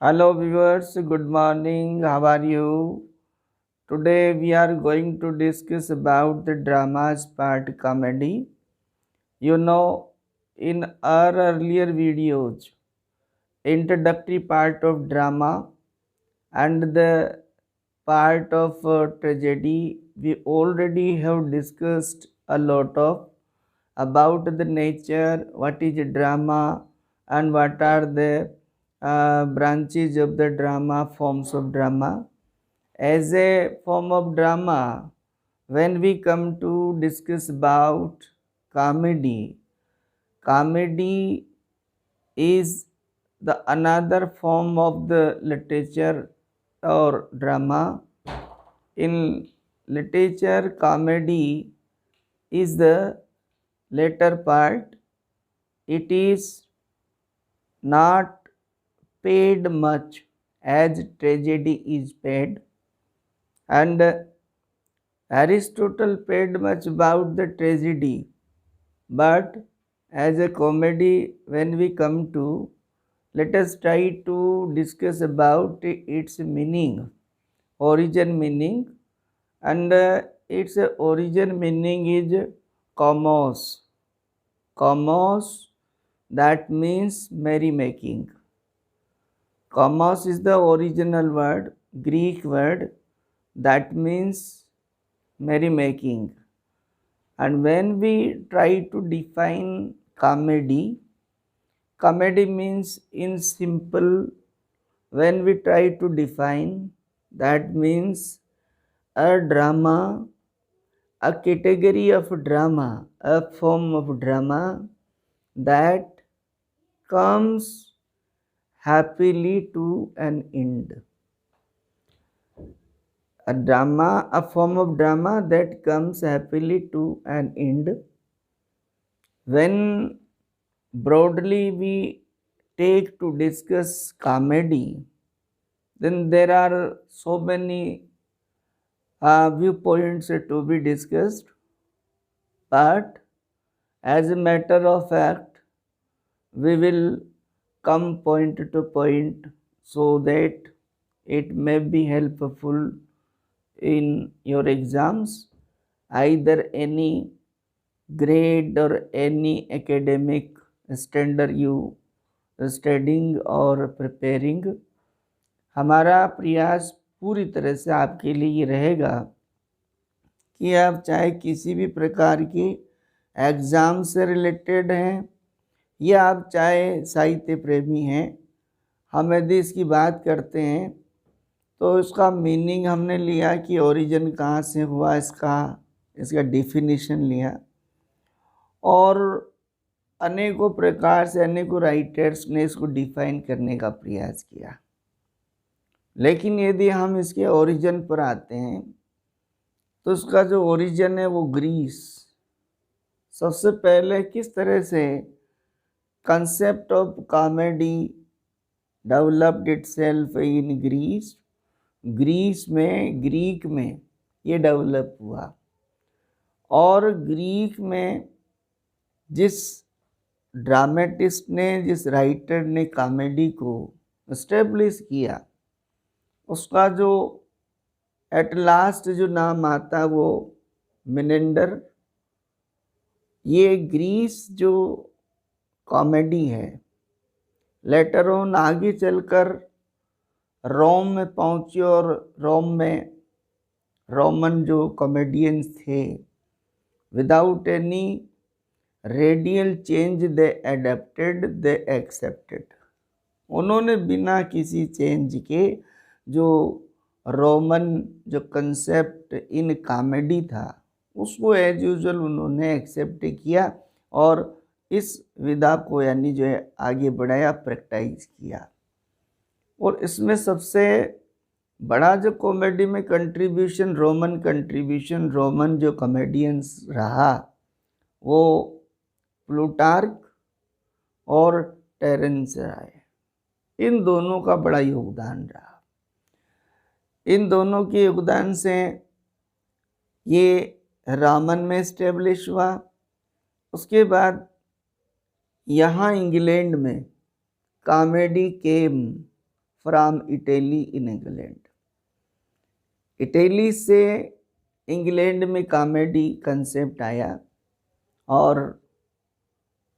Hello viewers, good morning. How are you? Today we are going to discuss about the dramas part comedy. In our earlier videos, introductory part of drama and the part of tragedy, we already have discussed a lot of about the nature, what is drama, and what are the branches of the drama, forms of drama. As a form of drama, when we come to discuss about comedy, comedy is the another form of the literature or drama. In literature, comedy is the later part. It is not paid much as tragedy is paid, and Aristotle paid much about the tragedy, but as a comedy, when we come to, let us try to discuss about its meaning, origin meaning, and its origin meaning is komos. Komos, that means merrymaking. Komos is the original word, Greek word, that means merrymaking. And when we try to define comedy, comedy means in simple, when we try to define, that means a drama, a category of drama, a form of drama that comes happily to an end. A drama, a form of drama that comes happily to an end. When broadly we take to discuss comedy, then there are so many viewpoints to be discussed, but as a matter of fact, we will come point to point so that it may be helpful in your exams, either any grade or any academic standard you studying or preparing. हमारा प्रयास पूरी तरह से आपके लिए ये रहेगा कि आप चाहे किसी भी प्रकार के एग्ज़ाम से रिलेटेड हैं या आप चाहे साहित्य प्रेमी हैं, हम यदि इसकी बात करते हैं तो इसका मीनिंग हमने लिया कि ओरिजिन कहाँ से हुआ, इसका डेफिनेशन लिया, और अनेकों प्रकार से अनेकों राइटर्स ने इसको डिफाइन करने का प्रयास किया। लेकिन यदि हम इसके ओरिजिन पर आते हैं तो इसका जो ओरिजिन है वो ग्रीस। सबसे पहले किस तरह से concept of comedy developed itself in Greece, Greece में, ग्रीक में ये डेवलप हुआ, और ग्रीक में जिस ड्रामेटिस्ट ने, जिस राइटर ने कॉमेडी को इस्टेब्लिश किया, उसका जो एट लास्ट जो नाम आता वो मिनेंडर। ये ग्रीस जो कॉमेडी है लेटर ऑन आगे चलकर रोम में पहुंची, और रोम में रोमन जो कॉमेडियंस थे, without any radial change they adapted, they accepted. उन्होंने बिना किसी चेंज के जो रोमन जो कंसेप्ट इन कॉमेडी था उसको एज यूजुअल उन्होंने एक्सेप्ट किया और इस विधा को यानी जो है आगे बढ़ाया, प्रैक्टिस किया। और इसमें सबसे बड़ा जो कॉमेडी में कंट्रीब्यूशन, रोमन जो कॉमेडियंस रहा वो प्लूटार्क और टेरेंस रहा है। इन दोनों का बड़ा योगदान रहा। इन दोनों के योगदान से ये रोमन में इस्टेब्लिश हुआ। उसके बाद यहाँ इंग्लैंड में comedy came from Italy in England. Italy से इंग्लैंड में कॉमेडी कंसेप्ट आया, और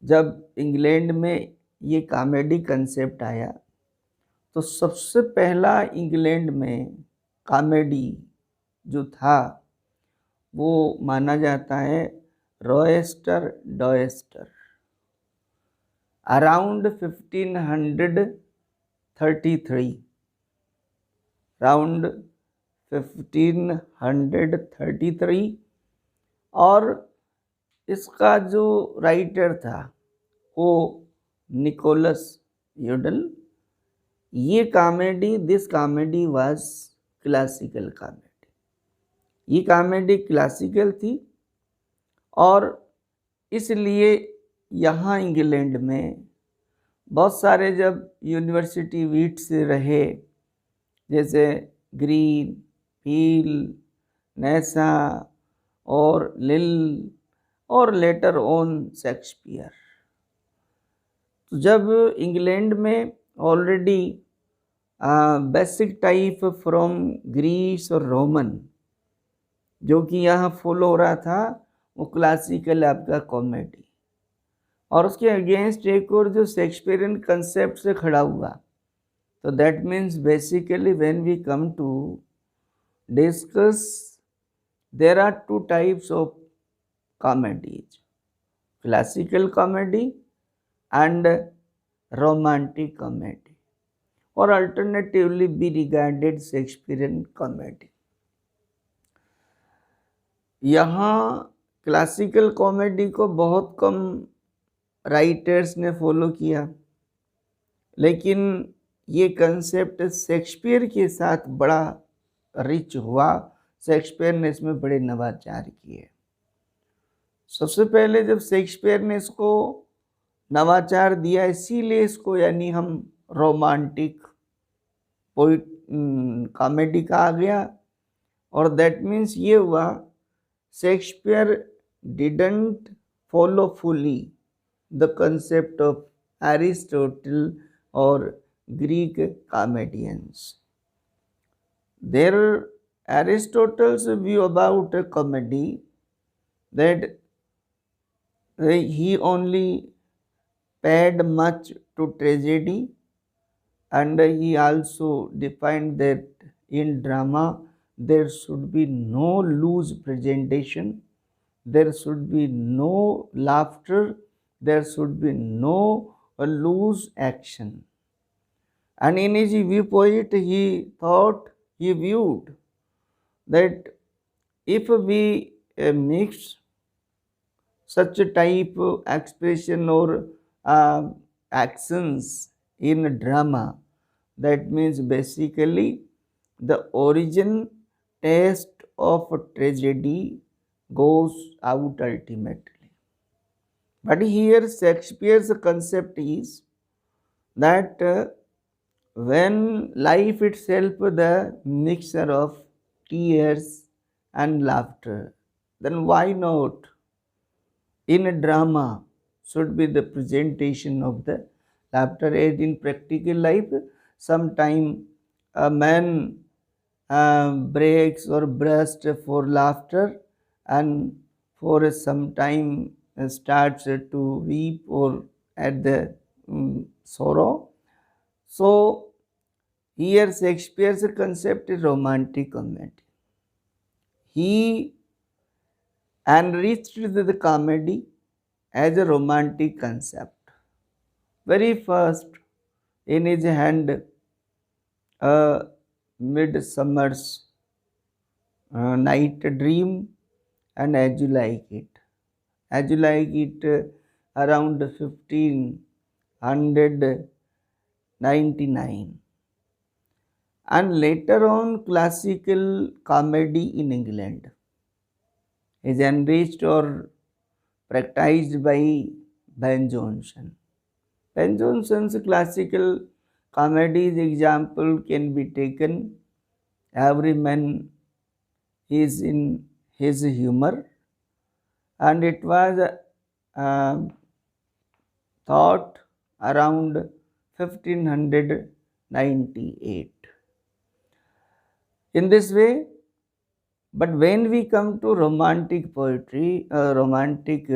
जब इंग्लैंड में ये कॉमेडी कंसेप्ट आया तो सबसे पहला इंग्लैंड में कॉमेडी जो था वो माना जाता है रॉयस्टर डॉयस्टर, अराउंड 1533, राउंड 1533। और इसका जो राइटर था वो निकोलस यूडल। ये comedy, this comedy was classical comedy. ये कॉमेडी क्लासिकल थी, और इसलिए यहाँ इंग्लैंड में बहुत सारे जब यूनिवर्सिटी वीट्स रहे, जैसे ग्रीन, पील, नेसा और लिल, और लेटर ऑन शेक्सपियर, तो जब इंग्लैंड में already basic type from Greece और रोमन जो कि यहाँ फॉलो हो रहा था, वो क्लासिकल आपका कॉमेडी, और उसके अगेंस्ट एक और जो शेक्सपियरियन कंसेप्ट से खड़ा हुआ। तो that means basically when we come to discuss, there are two types of comedies, classical comedy and romantic comedy, or alternatively be regarded Shakespearean comedy। यहाँ क्लासिकल कॉमेडी को बहुत कम राइटर्स ने फॉलो किया, लेकिन ये कंसेप्ट शेक्सपियर के साथ बड़ा रिच हुआ। शेक्सपियर ने इसमें बड़े नवाचार किए। सबसे पहले जब शेक्सपियर ने इसको नवाचार दिया, इसीलिए इसको यानी हम रोमांटिक पोइट कॉमेडी कहा गया। और दैट मीन्स ये हुआ, Shakespeare didn't follow fully the concept of Aristotle और Greek comedians. There Aristotle's view about comedy, that he only paid much to tragedy, and he also defined that in drama there should be no loose presentation, there should be no laughter, there should be no loose action. And in his viewpoint he viewed that if we mix such a type of expression or actions in drama, that means basically the origin taste of tragedy goes out ultimately. But here Shakespeare's concept is that when life itself the mixture of tears and laughter, then why not in a drama should be the presentation of the laughter? As in practical life, sometime a man breaks or bursts for laughter, and for some time starts to weep or at the sorrow. So here Shakespeare's concept is romantic comedy. He enriched the comedy as a romantic concept. Very first, in his hand, a Midsummer's Night Dream and As You Like It. As You Like It around 1599. And later on, classical comedy in England is enriched or practiced by Ben Jonson. Ben Jonson's classical comedies example can be taken. Every man is in his humor, and it was thought around 1500 98. In this way, but when we come to romantic poetry, romantic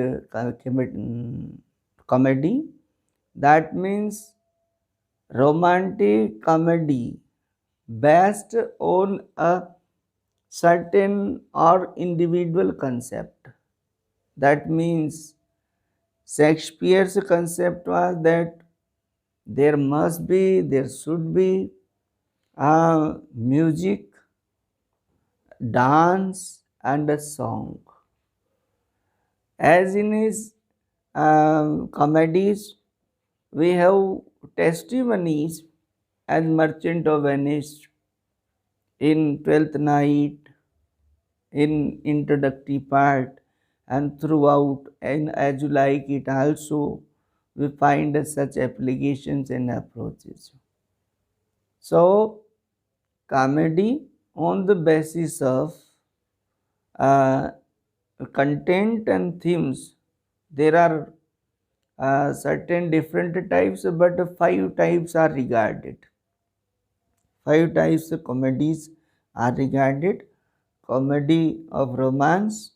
comedy, that means romantic comedy based on a certain or individual concept. That means Shakespeare's concept was that there should be music, dance, and a song. As in his comedies, we have testimonies as Merchant of Venice, in Twelfth Night, in introductory part, and throughout, and as you like it also, we find such applications and approaches. So, comedy on the basis of uh, content and themes, there are certain different types, but 5 types are regarded. 5 types of comedies are regarded: comedy of romance,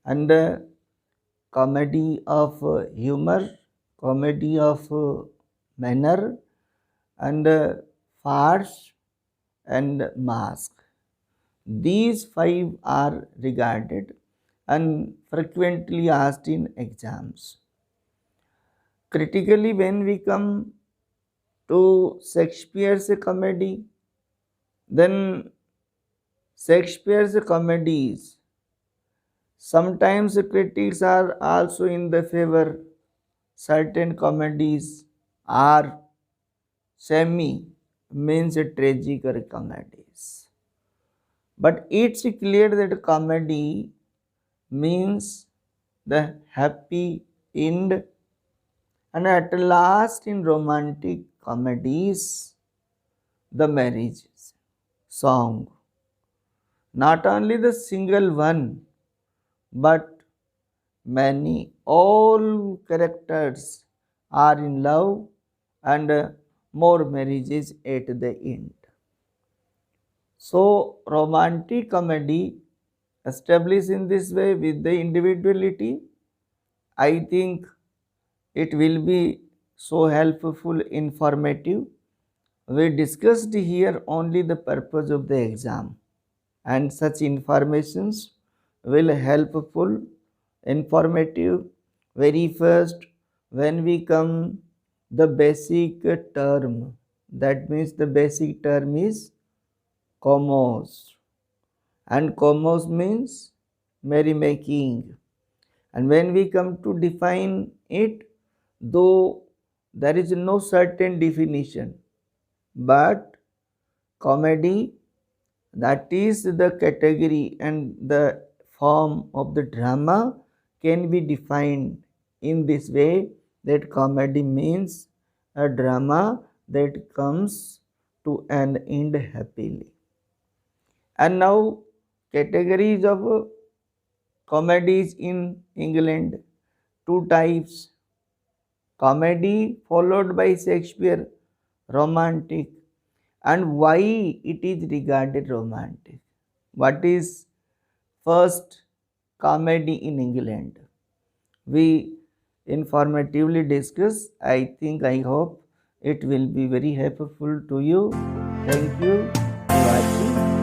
and comedy of humor, comedy of manner, and farce and mask. These 5 are regarded and frequently asked in exams. Critically, when we come to Shakespeare's comedy, then Shakespeare's comedies, sometimes critics are also in the favor. Certain comedies are semi, means tragic comedies. But it's clear that comedy means the happy end, and at last in romantic comedies, the marriage song. Not only the single one, but many, all characters are in love, and more marriages at the end. So, romantic comedy established in this way with the individuality, I think it will be so helpful, informative. We discussed here only the purpose of the exam, and such informations will helpful, informative. Very first, when we come the basic term, that means the basic term is comos, and comos means merrymaking. And when we come to define it, though there is no certain definition, but comedy, that is the category and the form of the drama, can be defined in this way, that comedy means a drama that comes to an end happily. And now, categories of comedies in England: 2 types: comedy followed by Shakespeare, romantic. And why it is regarded romantic? What is first comedy in England? We informatively discuss. I think, I hope it will be very helpful to you. Thank you for watching.